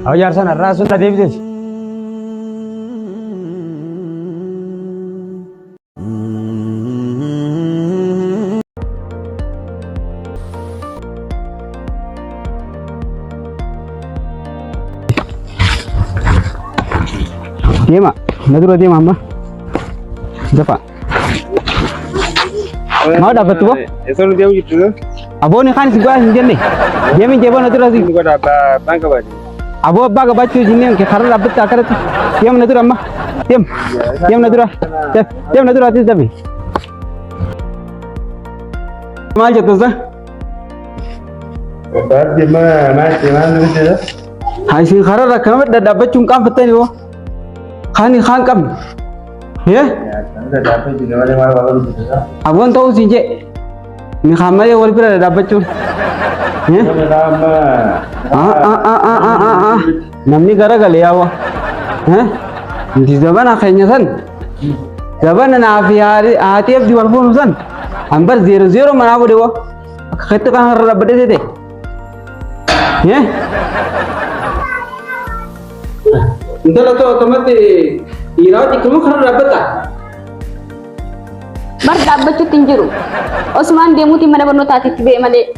أو جالسنا الرأس ولا ديفيدز ديما ندرو ديما أما دفع ما dapat tuh? Esok dia gitu. Abo ni kan sigua sendiri. Dia min jebon natura sih. Juga dapat bangka baju. Abo baga bacu jinnya ke karena dapat tak kerja. Dia natura amma. Dia natura. Dia natura tis tapi. Mal jatuh sah. Dapat dia mana gitu. Hai sih karena rakan dapat cungkam betul ni. Khani khan kam. Ya? Ada dapat juga mana gitu. Abang tahu sih je. Ni khamai awal pernah dapat cun. Ya? Namni gara kali ya wah. Di zaman akhirnya san. Zaman nafi hari hati ab jual phone san. Ambar 00 mana boleh wah. Kita kan harus dapat deh. Ya? Entahlah tu otomatis. Irawat ikut kamu dapat tak? Bar dapat cuti juru. Osman dia muti mana bernu tati tibe male.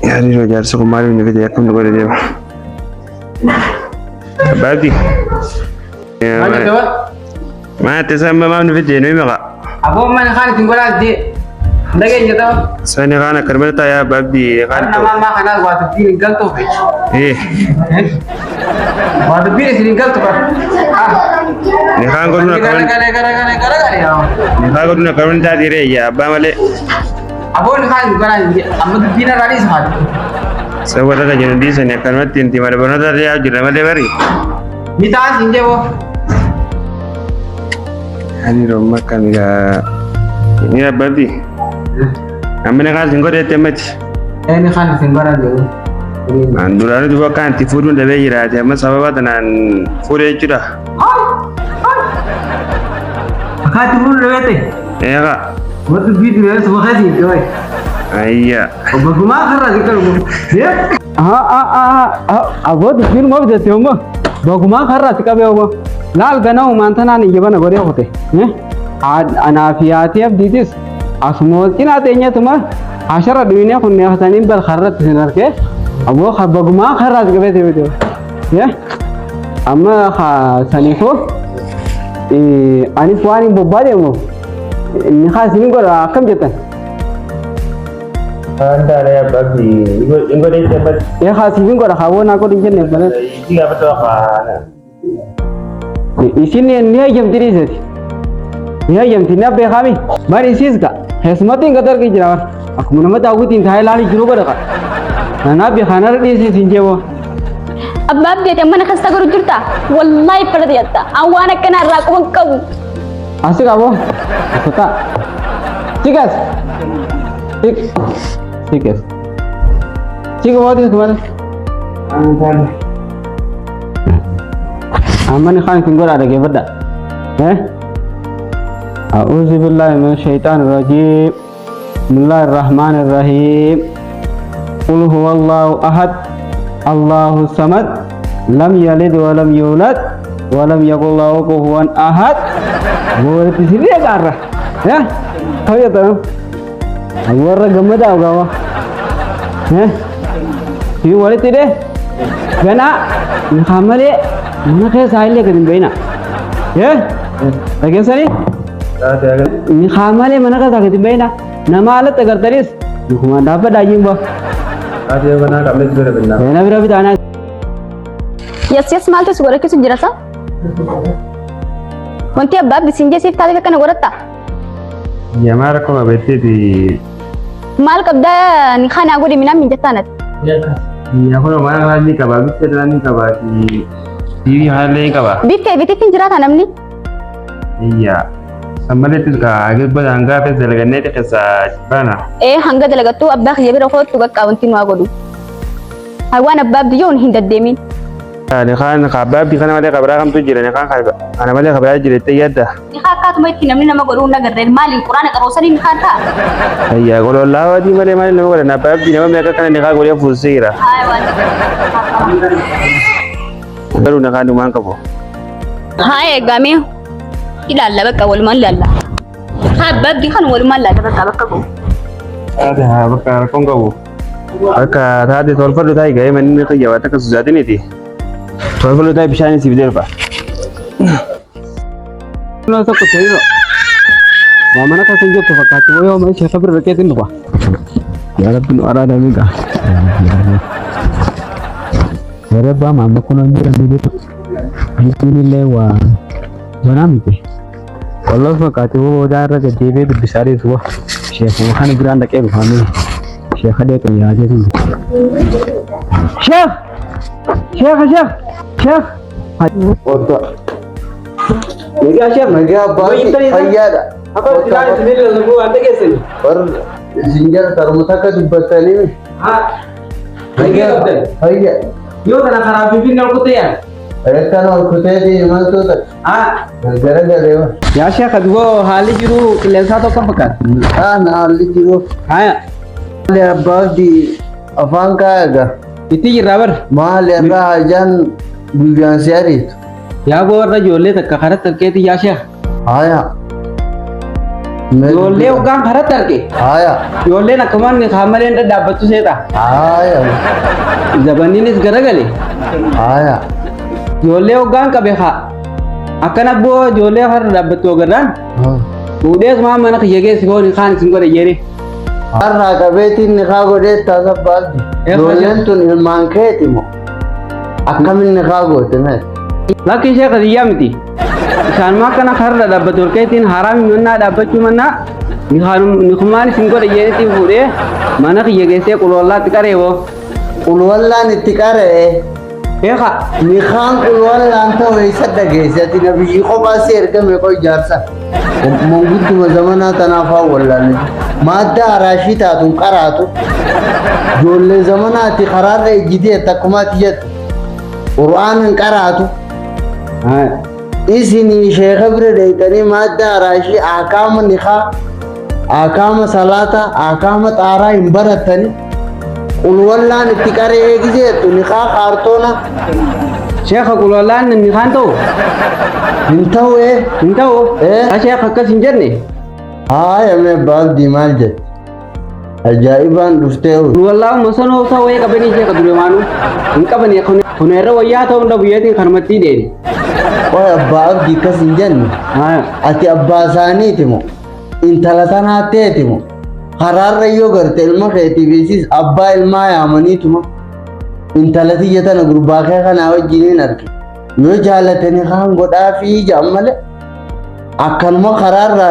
Ya di rojar sekumari ni kita yakin juga dia. Berarti. Mana tu? Mana tersama mana video ni mereka? Aku mana kan tinggal di. Daging gitu. Saya ni kan kerana tanya berarti kan. Nama kana waktu tinggal tu. Waktu pilih tinggal tu kan. Ni kan kau nak Gara. Ya. ni kan kau nak kerana tadi ya, apa malah? Aku ni kan bukan amma tu bina rani semua. Saya buat apa jadi di sana kerana tinti mana benar tadi ya jadi malah beri. Mita sinje wo. Hari rumah kan ya. Ini apa berarti? Ambil kan singkor dia temat. Ni kan singgara je. Andurani juga kan tifuru dah beri rata, mas apa dengan fure juga. Kati bulu lewat. Ya kak. Waktu video semua kati joy. Iya. Baguma khara dikal. Ya? Abu tu film mau jadi omah. Baguma khara sikabe omah. Lal ganau mantana ni jebana gore hote. Anafiati ab didis. Asmol kina tenya tuma. Ashara dunia kunni hatanin bal khara tsenar ke. Abu baguma khara sikabe tu. Ya? Amma kha sanifo. Ani puani bobade mo. Ni khas ni gora kam jatan. Anda ada bagi, ingko dia cepat. Ya khas ni gora khawo na ko dinjen ne bana. Ini apa tu kan? Isini ni ayam tiri se. Ni ayam tina be khami. Mari sis ka. Hesmatin gadar ki jawar. Aku nama tahu tin thai lali juru gora ka. Na be khana ri se sinje wo. Abab dia mana khasta guru jurta. Wallahi pada dia ta. Awana kena rakon kau. Asik abo. Kota. Cikas. Cikas. Cik awak di mana? Aman khan tinggal ada ke berda? A'udzubillahi minasyaitonir rajim. Bismillahirrahmanirrahim. Qul huwallahu ahad. Allahu samad. Lam yalid wa lam yulad wa lam yakul lahu kufuwan ahad. Boleh di sini ya karena, ya, tahu ya tahu. Aku orang gemuk dah kau, si boleh tidak? Gana, kamu le, mana kaya sahil le kadin bayna, ya, lagi sini? Ni kamu le mana kaya kadin bayna, nama alat agar teris, cuma dapat daging bah. Ada mana kami sudah benar. Bayna berapa tanah? Yes mal tu segera kisu jerasa. Wanti abab disinje sif tadi kan gorata. Ya mara ko abete di. Mal kabda ni khana aku di minam minjatanat. Ya ko mara lagi ka ba bitte lani ka ba di. TV hale ka ba. Bitte pinjera tanam ni. Iya. Sampai itu ka agak berangga pe zelgane te kasa bana. Hangga dalaga tu abba khiyabi rokho tu ga kaunti ma godu. Agwan abab yon hindad demin. Ni kan kabab di kana male kabra kam tu jira ni kan ana male kabra jira te yadda. Ni ka tu mai tinam ni nama godu na garrel mali qur'ana ka rosani ni khata. Iya golo lawa di male male no na bab di nama me ka kana ni ka gole fusira. Garuu nagaa dhumaan qabu. haa eegame ilaalla bakka walumaan ilaalla haa abbaabdi kan walumaan ilaalla bakka bu'u Ada bakka rakkoon qabu. Akka taate tolfadhu taa'e ga'ee manni xiyya waan akka suusaatiniiti. Tolfadhu taa'e bishaan siif deebi'a. Lo tokko ta'eera. Waa mana kan jirtu fakkaatti yoo mana ishee kabir rakkeetiin dhufa. Yaa Rabbi nu araada miidha. Ya Rabbi amma kun on jira bibitu. Alhamdulillah waa bona miti. Wallahi fakkaatti yoo daara gaddeebee dubbisaalee suwa. Sheekh waxaan biraan dhaqee dhufanii. Sheekh dhaqee kan yaadee jiru. Sheekh. Orda. Nagaa Sheekh. Nagaa baay'ee fayyaadha. Apa bilaan ismeel lagu anda keessa. War zinjara tarmuta ka dubbatanii. Nagaa Fayya. Yoo kana karaa Finfinnee ol kuteeyaan. Kan ol kuteetii imaltoota. Garagareema. Yaa Sheekh aduboo haalli jiru qilleensaa tokko fakkaata. Na haalli jiru. Haya. Maali abbaabdi afaan kaayaga. Itti jirraa bar. Maali irraa hajaan guyyaan si ariitu. Yaa boo warra ijoollee takka karatti argeeti yaa Sheekh. Haya. Ijoollee hoggaan karatti arge. Haya. Ijoolleen akkumaan kaamaleen dhadhaabbattu seeta. Haya. Zabaniinis garagale. Haya. Ijoollee hoggaan qabe haa. Akkana boo ijoollee har'a dhaabbattu ogarraan. Fuudhees maa mana kiyya geessi foon kaan isin godhe jedhe. Har'a qabeetiin ni kaa godhee taasa baabdi. Ijoolleen tun ilmaan keeti moo? Akkamiin ni kaa goote mee? Lakki ishee qadiyyaa miti. Isaan maa kana har'a dhaabbatu olkeetiin haraami mannaa dhaabbachuu mannaa ni kumaan isin godhe jedhetiin fuudhee mana kiyya geessee qulwallaatti qareeboo. Qulwallaan itti qaree. Eeqa. Ni kaan qulwallaan ta'u eessa dhageessati na biyyi kophaa si ergame qo ijaarsa. Mangudduma zamanaa tanaaf haa wallaalle. Madda araashii taatuun qaraatu. Ijoollee zamanaatti karaarra ejjitee takkumaatti jettu. Qura'aan hin qaraatu. Isinii sheeka bira dheeyxanii madda araashii akaama niqaa, akaama salaataa, akaama xaaraa hin barattanii. Qulwallaan itti qaree eegiseetu niqaa kaartoona. Sheekha qulwallaan ni kaan ta'u. Hin ta'u Hin ta'u. Sheekha akkas hin jenne. Haaya mee baabdii maal jette? Ajaa'ibaan dhuftee Qulwallaan masanoo ta'uu qabanii sheekha duremaanuu hin qabanii kun irra wayyaa ta'uu hunda biyyatiin kanumatti deeni. Qoy abbaa abdii akkas hin jenne. Ati abbaa isaaniiti moo? Intala tanaateeti moo? Karaarra yoo garte ilma keetiifis abbaa ilmaa yaamaniitu moo? Intala tiyya tana gurbaa kee kanaa wajjiniin arge. Yoo jaalatanii kaan godhaa fi jaan malee. Akkanuma karaarra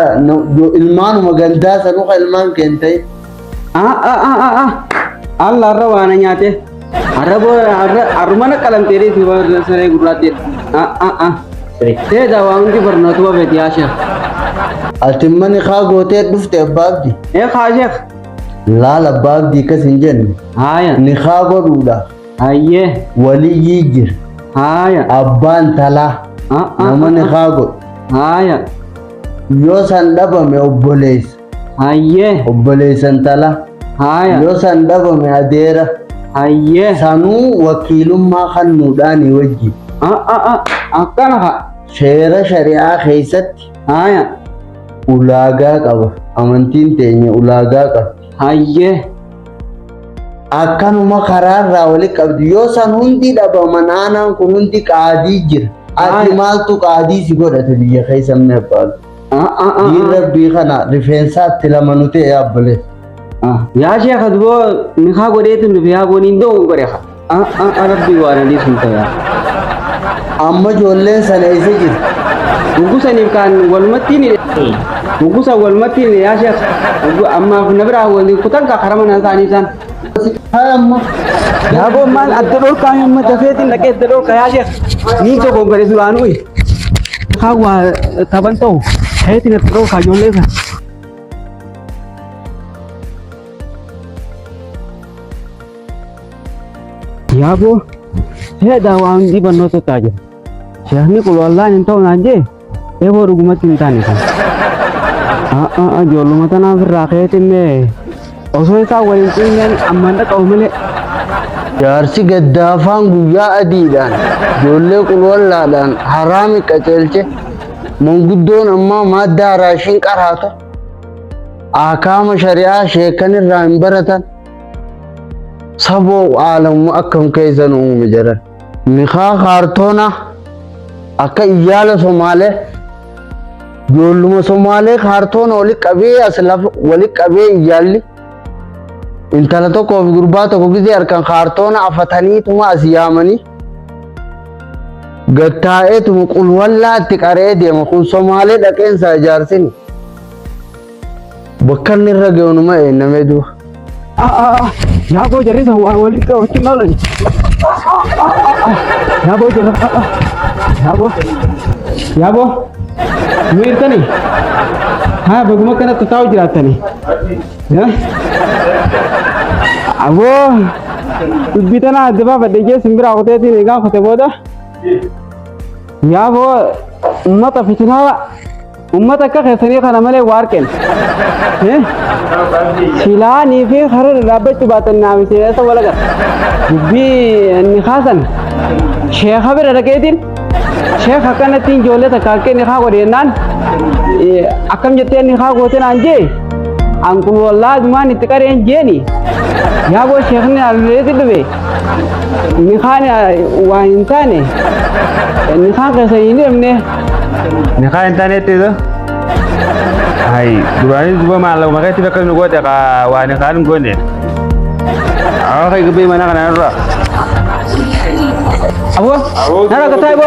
ilmaanuma gandaa sanuka ilmaan keenta'e. Allah arra waana nyaate. Arrumana qalamteerii si saree gurraatti. Teeda waa hundi barnootuma beeti yaa Sheekh. Ati mani kaa gootee dhufte abbaa abdii. Haa Sheekh. Laala abbaa abdii akkas hin jenne. Haaya. Ni kaa godhuudha. Hayyee. Waliyyii jira. Haaya. Abbaan talaa. Nama ni kaa godhu. Haaya. Yoo san dhabame obboleessa. Hayyee. Obboleessan talaa. Haaya. Yoo san dhabame adeera. Hayyee. Sanuu wakiilummaa kennuudhaanii wajji. Akkana haa. Seera shari'aa keessatti Haaya. ulaagaa qaba. Amantiin teenya ulaagaa qaba. Hayyee. Akkanuma karaarraa wali qabdi. Yoo san hundi dhabaman aanaan kun hundi qaadii jira. Ati maaltu qaadii si godhate biyya keessa inni abbaatu. Diin rabbii kana rifeensaatti lama nuti yaabbalee. Yaa Sheekha duboo ni haa godheetu nufi haa gooniin doo godhe haa. Rabbii waan adii sun ta'e. Amma ijoolleen sana eessa jirti? Gugusaniif kan walumatti ni gugusa walumatti ni yaa Sheekh. Ammaaf na biraa waliin kutan ka karama na isaanii isaan. Haa amma. Yaa boo maal adda dhoolkaa amma dafeetiin dhaqee adda dhoolkaa yaa Sheekh. Niin tokko gadi duraanuu. Haa waa taban ta'u. Heetiin adda dhoolkaa ijoollee sana. Yaa boo. Heedaa waa hundi barnoota ta'aa jira. Sheekni qulwallaan hin ta'u naan jee eeboo dhugumatti hin taane kan. Ijoolluma tanaaf irraa keetinne osoo isaa waliin xiyyaan ammaan dhaqabu malee jaarsi gaddaafaan guyyaa adiidhaan ijoollee qulwallaadhaan haraami qaceelche manguddoon ammaa madda raashin qaraatu akaama shari'aa sheekan irraa hin baratan saboo aalamu akkam keessan uume jedhan nikaa kaartoona akka iyyaala somaalee ijoolluma somaalee kaartoona walitti qabee as lafa walitti qabee iyyaalli intala tokkoof gurbaa tokko gisee harkaan kaartoona afataniituma as yaamanii gattaa'eetuma qulwallaatti qaree deema kun somaalee dhaqeensaa ijaarsini bakka inni irra ga'unuma eenyamee du'a. Yaaboo jarrisa waa walitti qabachuun maalani? Yaaboo jarrisa yaaboo nu hirtanii? Haa baguma kanatti taa'u jiraattanii? Aboo dubbii tana adda baafadhe jee simbiraa kuteetiin egaa kute booda yaaboo ummata fitinaa ummata akka keessanii kana malee waarqeen silaanii fi karaa dhaabbachuu baatan naamisee isa walagar dubbii ni kaasan sheekha bira dhaqeetiin sheekha akkanatti ijoollee takka akka inni haa godhennaan akkam jettee inni haa goote naan jee anqul wallaa dumaan itti qareen jeeni yaaboo sheekni alleeti dhufe ni kaan waa hin taane ni kaan keessa hin himne ni kaan hin taanetti isa hai duraanis duba maallaqa maqeetti bakka nu goote waa ni kaan hin goone awa kai gabe mana kana irra aboo nara ka ta'ibo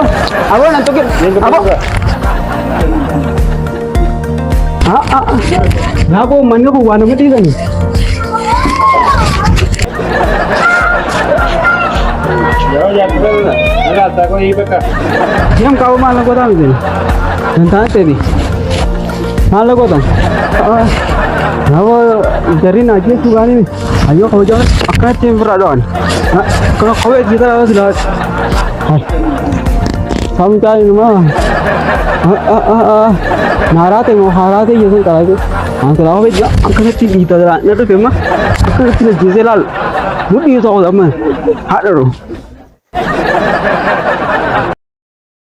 aboo nan tukin aboo yaaboo manni kun waa nama dhiisani Yang kau malah kau tahu ni, tentang tadi, malah kau tahu. Nawa jadi najis tu kan ni, ayo kau jangan akak cember adon. Kalau kau kita harus lihat. Sampai ni mah, narate mau harate je tu kalau tu. Angkat awak je, angkat tinggi tu dah. Nanti kemah, angkat tinggi je selalu. Mudi tu awak dah mah, ada tu.